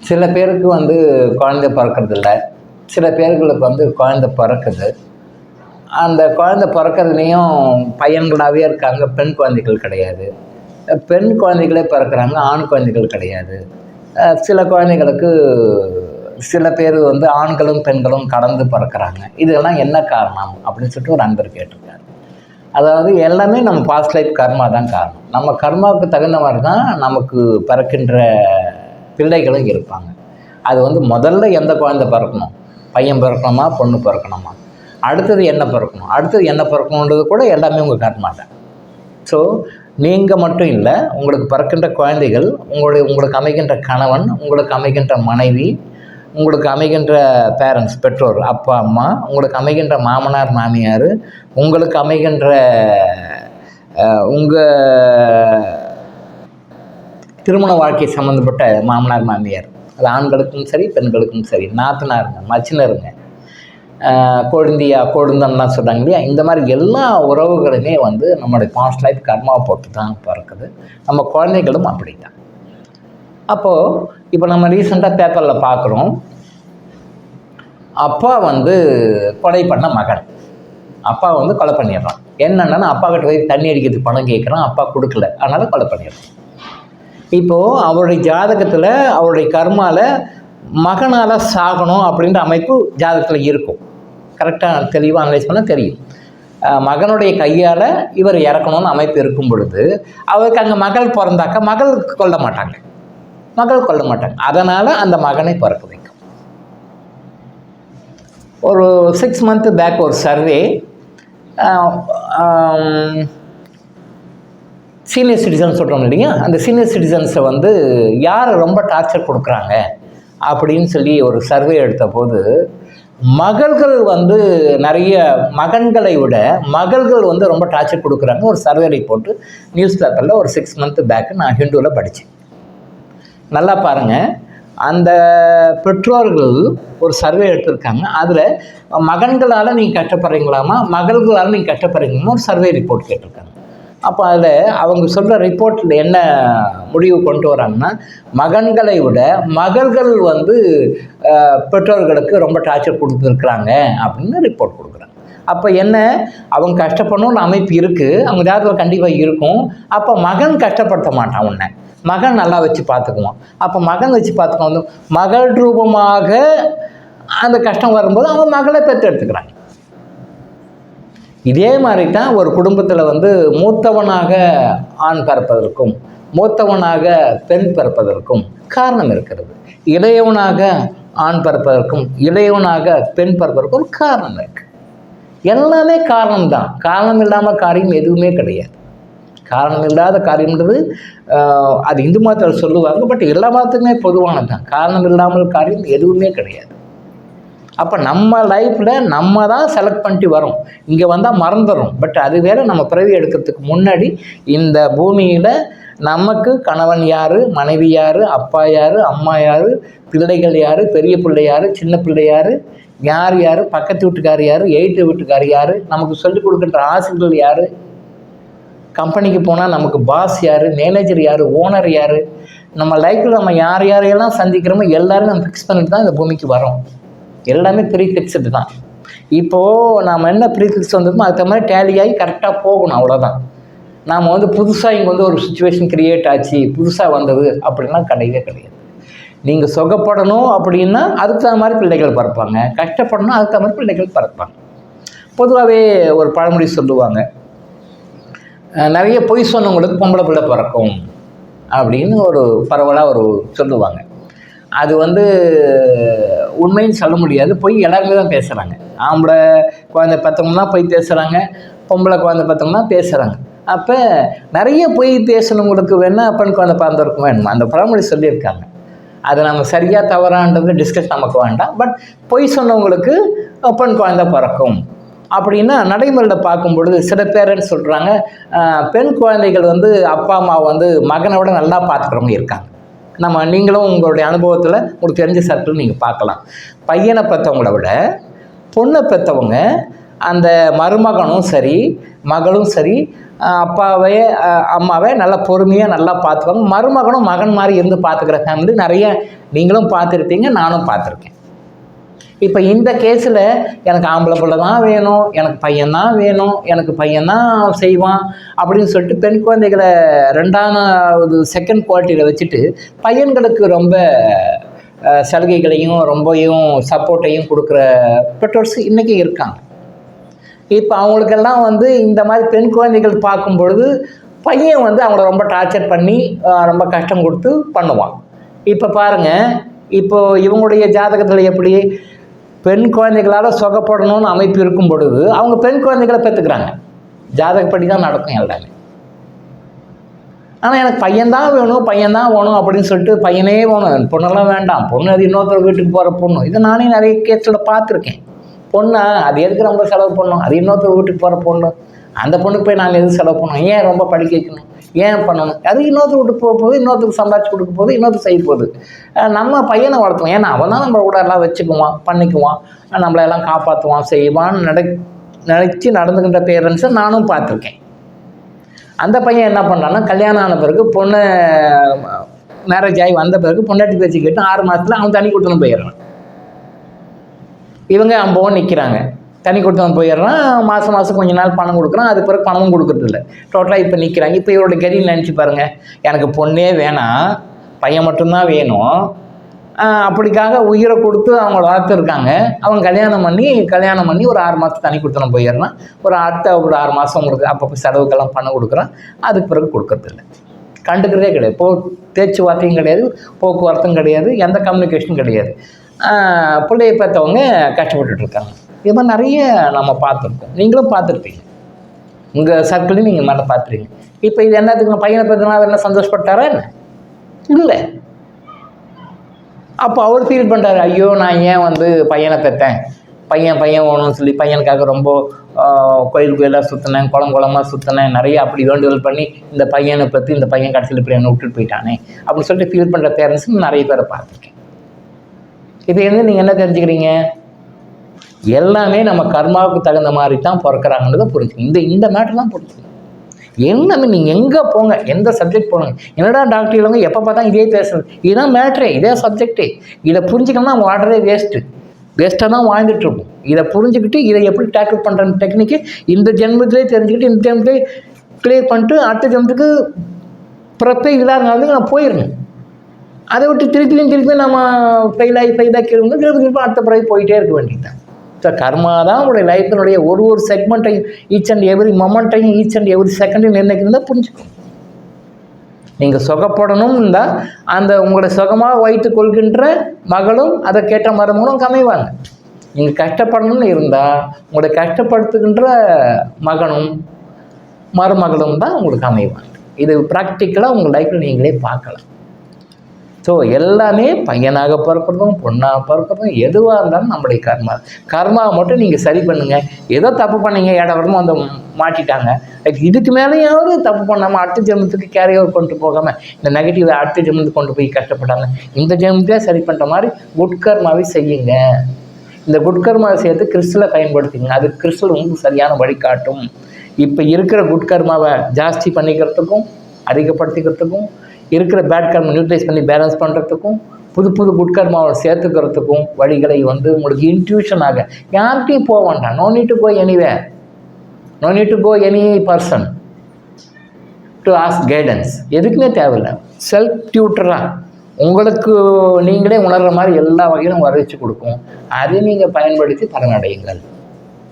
சில பேருக்கு வந்து குழந்தை பிறக்கறதில்ல, சில பேர்களுக்கு வந்து குழந்தை பிறக்குது. அந்த குழந்தை பிறக்கறதுலேயும் பையன்களாகவே இருக்காங்க, பெண் குழந்தைகள் கிடையாது. பெண் குழந்தைகளே பிறக்கிறாங்க, ஆண் குழந்தைகள் கிடையாது. சில குழந்தைகளுக்கு சில பேர் வந்து ஆண்களும் பெண்களும் கலந்து பிறக்கிறாங்க. இதெல்லாம் என்ன காரணம் அப்படின்னு சொல்லிட்டு ஒரு நண்பர் கேட்டிருக்காரு. அதாவது எல்லாமே நம்ம பாஸ்ட் லைஃப் கர்மா தான் காரணம். நம்ம கர்மாவுக்கு தகுந்த மாதிரி தான் நமக்கு பிறக்கின்ற பிள்ளைகளும் இருப்பாங்க. அது வந்து முதல்ல எந்த குழந்தை பிறக்கணும், பையன் பிறக்கணுமா பொண்ணு பிறக்கணுமா, அடுத்தது என்ன பிறக்கணும், அடுத்தது என்ன பிறக்கணுன்றது கூட எல்லாமே உங்கள் கர்மா தான். ஸோ நீங்கள் மட்டும் இல்லை, உங்களுக்கு பிறக்கின்ற குழந்தைகள், உங்களுக்கு அமைகின்ற கணவன், உங்களுக்கு அமைகின்ற மனைவி, உங்களுக்கு அமைகின்ற பேரண்ட்ஸ் பெற்றோர் அப்பா அம்மா, உங்களுக்கு அமைகின்ற மாமனார் மாமியார், உங்களுக்கு அமைகின்ற உங்கள் திருமண வாழ்க்கை சம்மந்தப்பட்ட மாமனார் மாமியார், அது ஆண்களுக்கும் சரி பெண்களுக்கும் சரி, நாத்தனாருங்க, மச்சினருங்க, கொழுந்தியா கொழுந்தன்லாம் சொல்கிறாங்க இல்லையா, இந்த மாதிரி எல்லா உறவுகளுமே வந்து நம்மளுடைய பாஸ்ட் லைஃப் கர்மாவை பொறுத்து தான் பிறக்குது. நம்ம குழந்தைகளும் அப்படி தான். அப்போது இப்போ நம்ம ரீசெண்டாக பேப்பரில் பார்க்குறோம், அப்பா வந்து கொலை பண்ண மகன், அப்பா வந்து கொலை பண்ணிடுறான். என்னென்னா அப்பா கிட்ட போய் தண்ணி அடிக்கிறதுக்கு பணம் கேட்குறான், அப்பா கொடுக்கல, அதனால் கொலை பண்ணிடுறான். இப்போது அவருடைய ஜாதகத்தில் அவருடைய கர்மாவில் மகனால் சாகணும் அப்படின்ற அமைப்பு ஜாதகத்தில் இருக்கும். கரெக்டாக தெளிவாக அனலைஸ் பண்ணால் தெரியும். மகனுடைய கையால் இவர் இறக்கணும்னு அமைப்பு இருக்கும் பொழுது அவருக்கு அங்கே மகள் பிறந்தாக்கா மகள் கொல்ல மாட்டாங்க. அதனால் அந்த மகனை பிறக்க வைக்கும். ஒரு 6 months பேக் ஒரு சர்வே, சீனியர் சிட்டிசன் சொல்கிறோம் இல்லையா, அந்த சீனியர் சிட்டிசன்ஸை வந்து யார் ரொம்ப டார்ச்சர் கொடுக்குறாங்க அப்படின்னு சொல்லி ஒரு சர்வே எடுத்த போது, மகள்கள் வந்து நிறைய மகன்களை விட மகள்கள் வந்து ரொம்ப டார்ச்சர் கொடுக்குறாங்க. ஒரு சர்வே ரிப்போர்ட்டு நியூஸ் பேப்பரில் ஒரு 6 months பேக்கு நான் ஹிந்துவில் படித்தேன். நல்லா பாருங்கள், அந்த பெற்றோர்கள் ஒரு சர்வே எடுத்திருக்காங்க. அதில் மகன்களால் நீங்கள் கஷ்டப்படுறீங்களாமா, மகள்களால் நீங்கள் கஷ்டப்படுறீங்களாமா ஒரு சர்வே ரிப்போர்ட் கேட்டிருக்காங்க. அப்போ அதில் அவங்க சொல்கிற ரிப்போர்ட்டில் என்ன முடிவு கொண்டு வராங்கன்னா, மகன்களை விட மகள்கள் வந்து பெற்றோர்களுக்கு ரொம்ப டார்ச்சர் கொடுத்துருக்குறாங்க அப்படின்னு ரிப்போர்ட் கொடுக்குறாங்க. அப்போ என்ன, அவங்க கஷ்டப்படணும்னு அமைப்பு இருக்குது, அவங்க ஜாதகத்தில் கண்டிப்பாக இருக்கும். அப்போ மகன் கஷ்டப்படுத்த மாட்டான், உன்னை மகன் நல்லா வச்சு பார்த்துக்குவான். அப்போ மகன் வச்சு பார்த்துக்குவோம், வந்து மகள் ரூபமாக அந்த கஷ்டம் வரும்போது அவங்க மகளை பெற்று எடுத்துக்கிறாங்க. இதே மாதிரி தான் ஒரு குடும்பத்தில் வந்து மூத்தவனாக ஆண் பிறப்பதற்கும் மூத்தவனாக பெண் பிறப்பதற்கும் காரணம் இருக்கிறது. இளையவனாக ஆண் பிறப்பதற்கும் இளையவனாக பெண் பிறப்பதற்கும் ஒரு காரணம் இருக்கு. எல்லாமே காரணம்தான். காரணம் இல்லாமல் காரியம் எதுவுமே கிடையாது. காரணம் இல்லாத காரியம்ன்றது அது இந்து மதத்தில் சொல்லுவாங்க, பட் எல்லா மதத்துக்குமே பொதுவானது தான். காரணம் இல்லாமல் காரியம் எதுவுமே கிடையாது. அப்போ நம்ம லைஃப்பில் நம்ம தான் செலக்ட் பண்ணிட்டு வரோம், இங்கே வந்தால் மறந்துடும். பட் அது வேறு, நம்ம பிறவி எடுக்கிறதுக்கு முன்னாடி இந்த பூமியில் நமக்கு கணவன் யார், மனைவி யார், அப்பா யார், அம்மா யார், பிள்ளைகள் யார், பெரிய பிள்ளை யார், சின்ன பிள்ளை யார், யார் பக்கத்து வீட்டுக்கார் யார், எய்த்து வீட்டுக்கார் யார், நமக்கு சொல்லிக் கொடுக்குற ஆசிரியர்கள் யார், கம்பெனிக்கு போனால் நமக்கு பாஸ் யார், மேனேஜர் யார், ஓனர் யார், நம்ம லைஃப்பில் நம்ம யாரையெல்லாம் சந்திக்கிறோமோ எல்லாரும் நம்ம ஃபிக்ஸ் பண்ணிட்டு தான் இந்த பூமிக்கு வரோம். எல்லாமே ப்ரீஃபிக்ஸ்டு தான். இப்போது நாம் என்ன ப்ரீஃபிக்ஸ் வந்ததுமோ அதுக்கு மாதிரி டேலி ஆகி கரெக்டாக போகணும், அவ்வளோதான். நாம் வந்து புதுசாக இங்கே வந்து ஒரு சுச்சுவேஷன் க்ரியேட் ஆச்சு, புதுசாக வந்தது அப்படின்லாம் கிடையவே கிடையாது. நீங்கள் சுகப்படணும் அப்படின்னா அதுக்கு தகுந்த மாதிரி பிள்ளைகள் பிறப்பாங்க, கஷ்டப்படணும் அதுக்கு தகுந்த மாதிரி பிள்ளைகள் பிறப்பாங்க. பொதுவாகவே ஒரு பழமொழி சொல்லுவாங்க, நிறைய பொய் சொன்னவங்களுக்கு பொம்பளை பிள்ளை பிறக்கும் அப்படின்னு ஒரு பரவலாக ஒரு சொல்லுவாங்க. அது வந்து உண்மைன்னு சொல்ல முடியாது, பொய் எல்லாருமே தான் பேசுகிறாங்க. ஆம்பளை குழந்தை பெற்றவங்கன்னா பொய் பேசுகிறாங்க, பொம்பளை குழந்தை பெற்றவங்கன்னா பேசுகிறாங்க. அப்போ நிறைய பொய் பேசணுங்களுக்கு வேணால் பெண் குழந்தை பிறந்திருக்கும் வேணுமா, அந்த பழமொழி சொல்லியிருக்காங்க. அதை நம்ம சரியாக தவறான்றது டிஸ்கஸ் நமக்கு வேண்டாம். பட் பொய் சொன்னவங்களுக்கு பெண் குழந்தை பிறக்கும் அப்படின்னா நடைமுறையில் பார்க்கும்பொழுது சில பேரண்ட்ஸ் சொல்கிறாங்க, பெண் குழந்தைகள் வந்து அப்பா அம்மா வந்து மகனை விட நல்லா பார்த்துக்கிறவங்க இருக்காங்க. நீங்களும் உங்களுடைய அனுபவத்தில் உங்களுக்கு தெரிஞ்ச சர்க்கிள் நீங்கள் பார்க்கலாம். பையனை பெற்றவங்கள விட பொண்ணை பெற்றவங்க அந்த மருமகனும் சரி மகளும் சரி அப்பாவே அம்மாவே நல்லா பொறுமையாக நல்லா பார்த்துக்குவாங்க. மருமகனும் மகன் மாதிரி இருந்து பார்த்துக்கிற ஃபேமிலி நிறைய நீங்களும் பார்த்துருப்பீங்க, நானும் பார்த்துருக்கேன். இப்போ இந்த கேஸில் எனக்கு ஆம்பளை பிள்ளை தான் வேணும், எனக்கு பையன்தான் வேணும், எனக்கு பையன்தான் செய்வான் அப்படின்னு சொல்லிட்டு பெண் குழந்தைகளை ரெண்டாவது செகண்ட் குவாலிட்டியில் வச்சுட்டு பையன்களுக்கு ரொம்ப சலுகைகளையும் ரொம்பவும் சப்போர்ட்டையும் கொடுக்குற பெற்றோர்ஸ் இன்றைக்கி இருக்காங்க. இப்போ அவங்களுக்கெல்லாம் வந்து இந்த மாதிரி பெண் குழந்தைகள் பார்க்கும் பொழுது பையன் வந்து அவங்கள ரொம்ப டார்ச்சர் பண்ணி ரொம்ப கஷ்டம் கொடுத்து பண்ணுவான். இப்போ பாருங்கள், இப்போது இவங்களுடைய ஜாதகத்தில் எப்படி பெண் குழந்தைகளால் சுகப்படணும்னு அமைப்பு இருக்கும் பொழுது அவங்க பெண் குழந்தைகளை பெற்றுக்கிறாங்க. ஜாதகப்படி தான் நடக்கும் எல்லாமே. ஆனால் எனக்கு பையன்தான் வேணும் பையன்தான் வேணும் அப்படின்னு சொல்லிட்டு பையனே வேணும், பொண்ணெல்லாம் வேண்டாம், பொண்ணு அது இன்னொருத்தர் வீட்டுக்கு போகிற பொண்ணு, இதை நானே நிறைய கேஸில் பார்த்துருக்கேன். பொண்ணா அது எதுக்கு ரொம்ப செலவு பண்ணணும், அது இன்னொருத்தர் வீட்டுக்கு போகிற பொண்ணு, அந்த பொண்ணுக்கு போய் நாங்கள் எதுக்கு செலவு பண்ணணும், ஏன் ரொம்ப படிக்க வைக்கணும், ஏன் பண்ணணும், அது இன்னொருத்தர் வீட்டுக்கு போக போகுது, இன்னொருத்தருக்கு சம்பாதிச்சு கொடுக்க போகுது, இன்னொருத்தர் செய்ய போகுது. நம்ம பையனை வளர்த்துவோம், ஏன்னா அவன் தான் நம்ம கூட எல்லாம் வச்சுக்குவான், பண்ணிக்குவான், நம்மளெல்லாம் காப்பாற்றுவான், செய்வான்னு நினச்சி நடந்துக்கின்ற பேரண்ட்ஸை நானும் பார்த்துருக்கேன். அந்த பையன் என்ன பண்ணுறான்னா கல்யாணம் ஆன பிறகு பொண்ணு மேரேஜ் ஆகி வந்த பிறகு பொண்டாட்டி பேச்சு கேட்டு 6 மாதத்தில் அவன் தனி கொடுத்துன்னு போயிடுறான். இவங்க அம்பவும் நிற்கிறாங்க, தனி கொடுத்தவன் போயிடுறான். மாதம் கொஞ்ச நாள் பணம் கொடுக்குறான், அது பிறகு பணமும் கொடுக்குறதில்ல. டோட்டலாக இப்போ நிற்கிறாங்க. இப்போ இவரோட கெரியர் நினச்சி பாருங்கள், எனக்கு பொண்ணே வேணாம் பையன் மட்டும்தான் வேணும், அப்படிக்காக உயிரை கொடுத்து அவங்க வளர்த்துருக்காங்க. அவங்க கல்யாணம் பண்ணி ஒரு 6 மாதம் தனி கொடுத்தனம் போயிடுறான். ஒரு 6 மாதம் உங்களுக்கு அப்பப்போ செலவுக்கெல்லாம் பணம் கொடுக்குறான், அதுக்கு பிறகு கொடுக்கறதில்ல, கண்டுக்கிறதே கிடையாது. பேச்சுவார்த்தையும் கிடையாது, போக்குவரத்தும் கிடையாது, எந்த கம்யூனிகேஷனும் கிடையாது. பிள்ளையை பார்த்தவங்க கஷ்டப்பட்டுருக்காங்க. இது மாதிரி நிறைய நம்ம பார்த்துருக்கோம், நீங்களும் பார்த்துருப்பீங்க, உங்கள் சர்க்கிளையும் நீங்கள் மேலே பார்த்துருக்கீங்க. இப்போ இது என்னத்துக்கு பையனை பார்த்தீங்கன்னா அவர் என்ன சந்தோஷப்பட்டாரா என்ன? இல்லை. அப்போ அவர் ஃபீல் பண்ணுறாரு, ஐயோ நான் ஏன் வந்து பையனை பெற்றேன், பையன் வேணும்னு சொல்லி பையனுக்காக ரொம்ப கோயிலாக சுற்றினேன், குளமாக சுற்றினேன், நிறைய அப்படி வேண்டுதல் பண்ணி இந்த பையனை பற்றி இந்த பையன் கடைசியில் இப்படி என்னை விட்டுட்டு போயிட்டானே அப்படின்னு சொல்லிட்டு ஃபீல் பண்ணுற பேரண்ட்ஸும் நிறைய பேரை பார்த்துருக்கேன். இப்போ இருந்து நீங்கள் என்ன தெரிஞ்சுக்கிறீங்க, எல்லாமே நம்ம கர்மாவுக்கு தகுந்த மாதிரி தான் பிறக்கிறாங்கன்றதை புரிஞ்சுக்கணும். இந்த மேட்டர் தான் புரிஞ்சுக்கணும். எல்லாமே நீங்கள் எங்கே போங்க, எந்த சப்ஜெக்ட் போங்க, என்னடா டாக்டர் இல்லைங்க எப்போ பார்த்தா இதே பேசுறது, இதுதான் மேட்ரே, இதே சப்ஜெக்டே. இதை புரிஞ்சுக்கணும்னா வாழ்றதே வேஸ்ட்டாக தான் வாழ்ந்துட்டுருக்கும். இதை புரிஞ்சுக்கிட்டு இதை எப்படி டேக்கிள் பண்ணுற டெக்னிக்கு இந்த ஜென்மத்திலே தெரிஞ்சுக்கிட்டு இந்த ஜென்மத்திலே கிளியர் பண்ணிட்டு அடுத்த ஜென்மத்துக்கு பிறப்பே இல்லாதனால நான் போயிடணும். அதை விட்டு திருப்பி நம்ம ஃபெயிலாகி கேளுங்க, திருப்பி அடுத்த பிறகு போயிட்டே இருக்க வேண்டியதுதான். ஸோ கர்மா தான் உங்களுடைய லைஃப்பினுடைய ஒரு செக்மெண்ட்டையும் ஈச் அண்ட் எவ்ரி மொமெண்ட்டையும் ஈச் அண்ட் எவ்ரி செகண்டையும் நிர்ணயிக்கிறதா புரிஞ்சுக்கணும். நீங்கள் சுகப்படணும் இருந்தால் அந்த உங்களுடைய சுகமாக வைத்து கொள்கின்ற மகளும் அதை கேட்ட மருமகளும் கமைவாங்க. நீங்கள் கஷ்டப்படணும்னு இருந்தால் உங்களை கஷ்டப்படுத்துகின்ற மகனும் மருமகளும் தான் உங்களுக்கு அமைவாங்க. இது ப்ராக்டிக்கலாக உங்கள் லைஃப்பில் நீங்களே பார்க்கலாம். ஸோ எல்லாமே பையனாக பிறக்கிறதும் பொண்ணாக பிறக்கிறதும் எதுவாக இருந்தாலும் நம்முடைய கர்மாவை மட்டும் நீங்கள் சரி பண்ணுங்கள். ஏதோ தப்பு பண்ணீங்க, இடவரமும் வந்து மாட்டிட்டாங்க, இதுக்கு மேலேயாவது தப்பு பண்ணாமல் அடுத்த ஜென்மத்துக்கு கேரி ஓவர் கொண்டு போகாமல் இந்த நெகட்டிவ் அடுத்த ஜென்மத்துக்கு கொண்டு போய் கஷ்டப்பட்டாங்க, இந்த ஜென்மத்தையே சரி பண்ணுற மாதிரி குட் கர்மாவை செய்யுங்க. இந்த குட் கர்மாவை சேர்த்து கிறிஸ்டலை பயன்படுத்திங்க, அது கிறிஸ்டல் உங்களுக்கு சரியான வழிகாட்டும். இப்போ இருக்கிற குட் கர்மாவை ஜாஸ்தி பண்ணிக்கிறதுக்கும் அதிகப்படுத்திக்கிறதுக்கும் இருக்கிற பேட் கர்மா நியூட்ரைஸ் பண்ணி பேலன்ஸ் பண்ணுறதுக்கும் புது குட் கர்மாவை சேர்த்துக்கிறதுக்கும் வழிகளை வந்து உங்களுக்கு இன்ட்யூஷனாக யார்கிட்டையும் போக வேண்டாம். No need to go anywhere, no need to go any person to ask guidance, எதுக்குமே தேவையில்லை. செல்ஃப் டியூட்டராக உங்களுக்கு நீங்களே உணர்கிற மாதிரி எல்லா வகையிலும் வர வச்சு கொடுக்கும். அதை நீங்கள் பயன்படுத்தி பலனடையுங்கள்.